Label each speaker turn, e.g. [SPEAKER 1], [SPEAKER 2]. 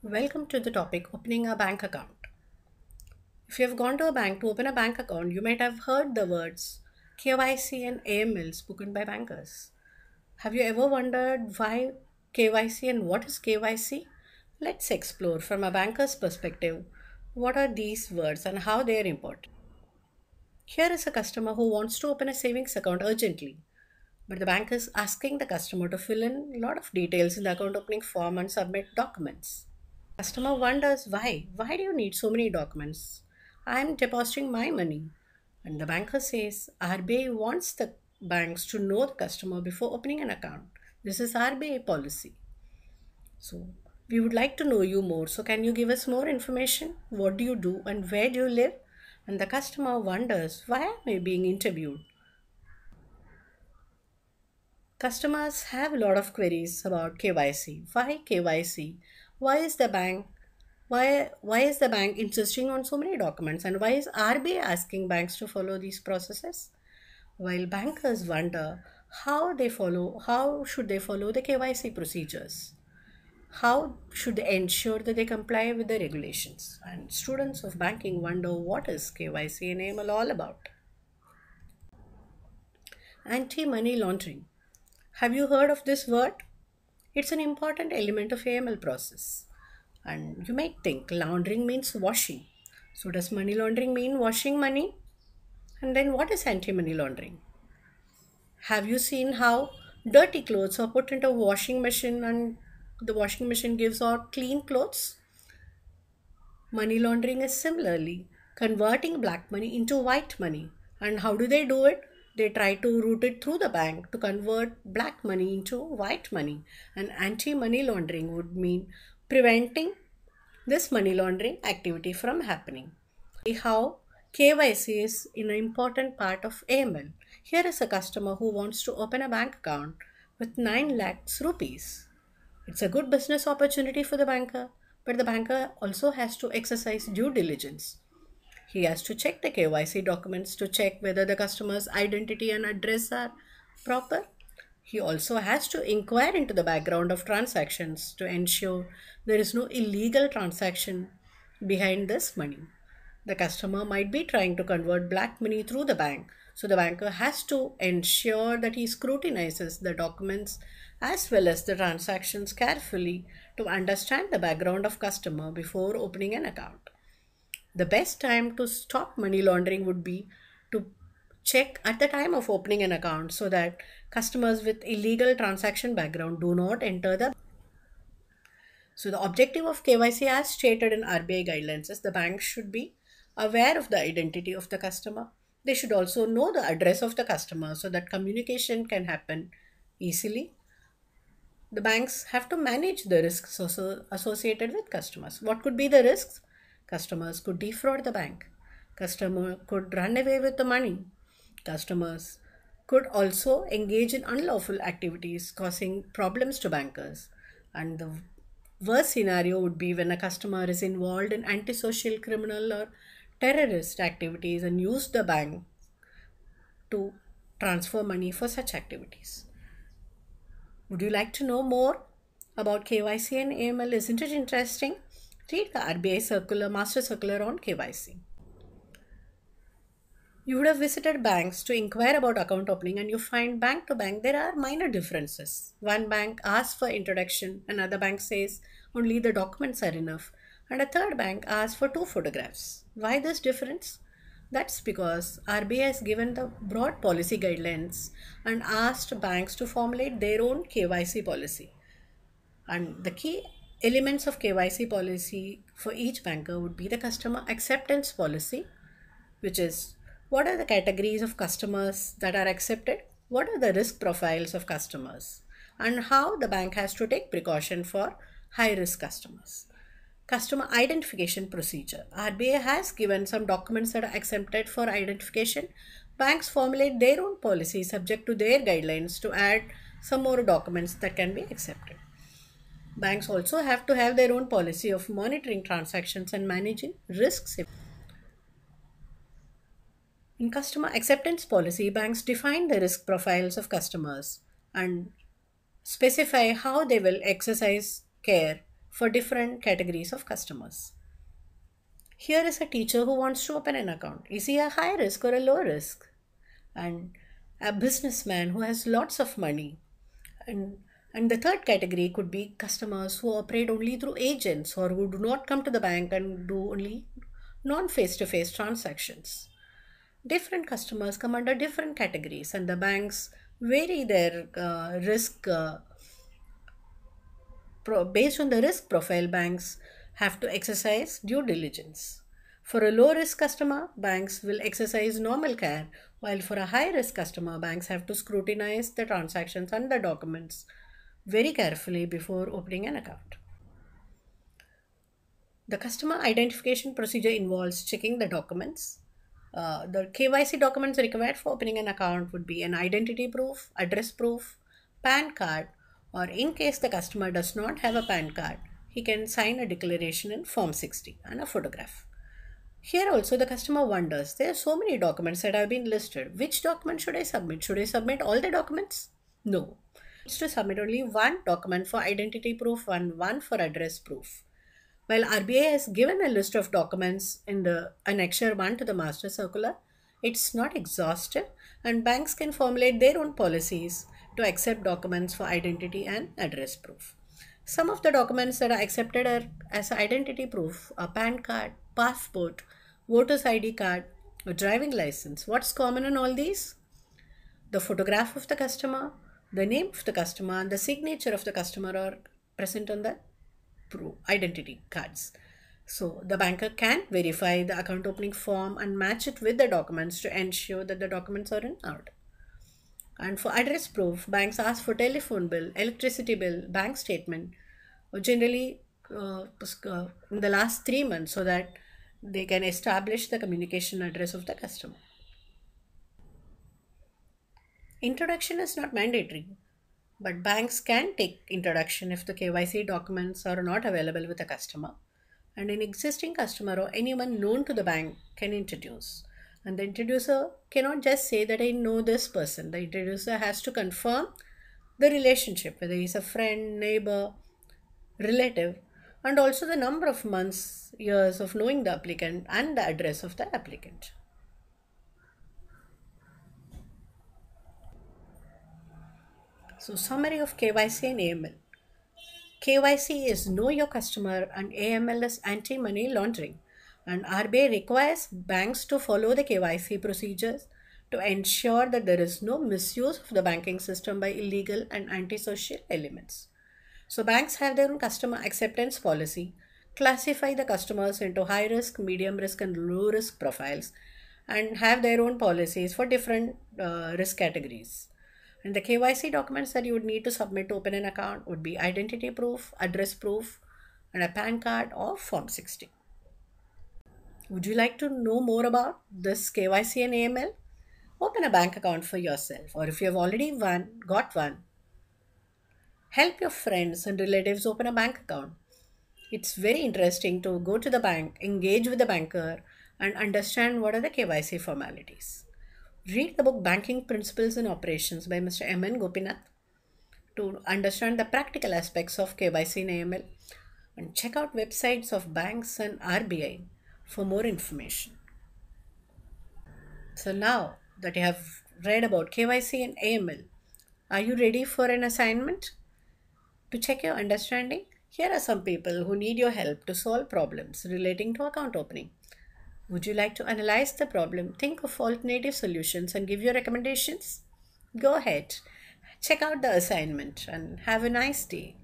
[SPEAKER 1] Welcome to the topic opening a bank account. If you have gone to a bank to open a bank account, you might have heard the words KYC and AML spoken by bankers. Have you ever wondered why KYC and what is KYC? Let's explore from a banker's perspective what are these words and how they are important. Here is a customer who wants to open a savings account urgently, but the bank is asking the customer to fill in a lot of details in the account opening form and submit documents. Customer wonders why. Why do you need so many documents? I am depositing my money. And the banker says RBI wants the banks to know the customer before opening an account. This is RBI policy. So we would like to know you more. So can you give us more information? What do you do and where do you live? And the customer wonders why am I being interviewed? Customers have a lot of queries about KYC. Why KYC? Why is the bank why is the bank insisting on so many documents and why is RBI asking banks to follow these processes? While bankers wonder how should they follow the KYC procedures? How should they ensure that they comply with the regulations? And students of banking wonder what is KYC and AML all about? Anti-money laundering. Have you heard of this word? It's an important element of AML process. And you might think laundering means washing. So does money laundering mean washing money? And then what is anti-money laundering? Have you seen how dirty clothes are put into a washing machine and the washing machine gives out clean clothes? Money laundering is similarly converting black money into white money. And how do they do it? They try to route it through the bank to convert black money into white money. And anti-money laundering would mean preventing this money laundering activity from happening. How KYC is an important part of AML. Here is a customer who wants to open a bank account with 9 lakhs rupees. It's a good business opportunity for the banker, but the banker also has to exercise due diligence. He has to check the KYC documents to check whether the customer's identity and address are proper. He also has to inquire into the background of transactions to ensure there is no illegal transaction behind this money. The customer might be trying to convert black money through the bank, so the banker has to ensure that he scrutinizes the documents as well as the transactions carefully to understand the background of customer before opening an account. The best time to stop money laundering would be to check at the time of opening an account so that customers with illegal transaction background do not enter the. So the objective of KYC as stated in RBI guidelines is the bank should be aware of the identity of the customer. They should also know the address of the customer so that communication can happen easily. The banks have to manage the risks associated with customers. What could be the risks? Customers could defraud the bank. Customer could run away with the money. Customers could also engage in unlawful activities causing problems to bankers. And the worst scenario would be when a customer is involved in antisocial, criminal, or terrorist activities and use the bank to transfer money for such activities. Would you like to know more about KYC and AML? Isn't it interesting? Read the RBI circular, master circular on KYC. You would have visited banks to inquire about account opening and you find bank to bank there are minor differences. One bank asks for introduction, another bank says only the documents are enough, and a third bank asks for 2 photographs. Why this difference? That's because RBI has given the broad policy guidelines and asked banks to formulate their own KYC policy. And the key elements of KYC policy for each banker would be the customer acceptance policy, which is what are the categories of customers that are accepted, what are the risk profiles of customers, and how the bank has to take precaution for high risk customers. Customer identification procedure. RBI has given some documents that are accepted for identification. Banks formulate their own policy subject to their guidelines to add some more documents that can be accepted. Banks also have to have their own policy of monitoring transactions and managing risks. In customer acceptance policy, banks define the risk profiles of customers and specify how they will exercise care for different categories of customers. Here is a teacher who wants to open an account. Is he a high risk or a low risk? And a businessman who has lots of money. And, and the third category could be customers who operate only through agents or who do not come to the bank and do only non face to face transactions. Different customers come under different categories, and the banks vary their risk based on the risk profile. Banks have to exercise due diligence. For a low risk customer, banks will exercise normal care, while for a high risk customer, banks have to scrutinize the transactions and the documents very carefully before opening an account. The customer identification procedure involves checking the documents. The KYC documents required for opening an account would be an identity proof, address proof, PAN card, or in case the customer does not have a PAN card, he can sign a declaration in Form 60 and a photograph. Here also the customer wonders, there are so many documents that have been listed. Which document should I submit? Should I submit all the documents? No. It's to submit only one document for identity proof and one for address proof. While RBI has given a list of documents in the Annexure 1 to the Master Circular, it's not exhaustive, and banks can formulate their own policies to accept documents for identity and address proof. Some of the documents that are accepted are as identity proof: a PAN card, passport, voter's ID card, a driving license. What's common in all these? The photograph of the customer, the name of the customer, and the signature of the customer are present on the identity cards. So the banker can verify the account opening form and match it with the documents to ensure that the documents are in order. And for address proof, banks ask for telephone bill, electricity bill, bank statement, or generally in the last 3 months, so that they can establish the communication address of the customer. Introduction is not mandatory, but banks can take introduction if the KYC documents are not available with the customer, and an existing customer or anyone known to the bank can introduce. And the introducer cannot just say that I know this person. The introducer has to confirm the relationship, whether he's a friend, neighbor, relative, and also the number of months, years of knowing the applicant and the address of the applicant. So, summary of KYC and AML. KYC is Know Your Customer and AML is Anti-Money Laundering. And RBI requires banks to follow the KYC procedures to ensure that there is no misuse of the banking system by illegal and antisocial elements. So banks have their own customer acceptance policy, classify the customers into high risk, medium risk, and low risk profiles, and have their own policies for different risk categories. And the KYC documents that you would need to submit to open an account would be identity proof, address proof, and a PAN card or Form 60. Would you like to know more about this KYC and AML? Open a bank account for yourself, or if you have already got one, help your friends and relatives open a bank account. It's very interesting to go to the bank, engage with the banker, and understand what are the KYC formalities. Read the book Banking Principles and Operations by Mr. M.N. Gopinath to understand the practical aspects of KYC and AML, and check out websites of banks and RBI for more information. So now that you have read about KYC and AML, are you ready for an assignment? To check your understanding, here are some people who need your help to solve problems relating to account opening. Would you like to analyze the problem, think of alternative solutions, and give your recommendations? Go ahead, check out the assignment, and have a nice day.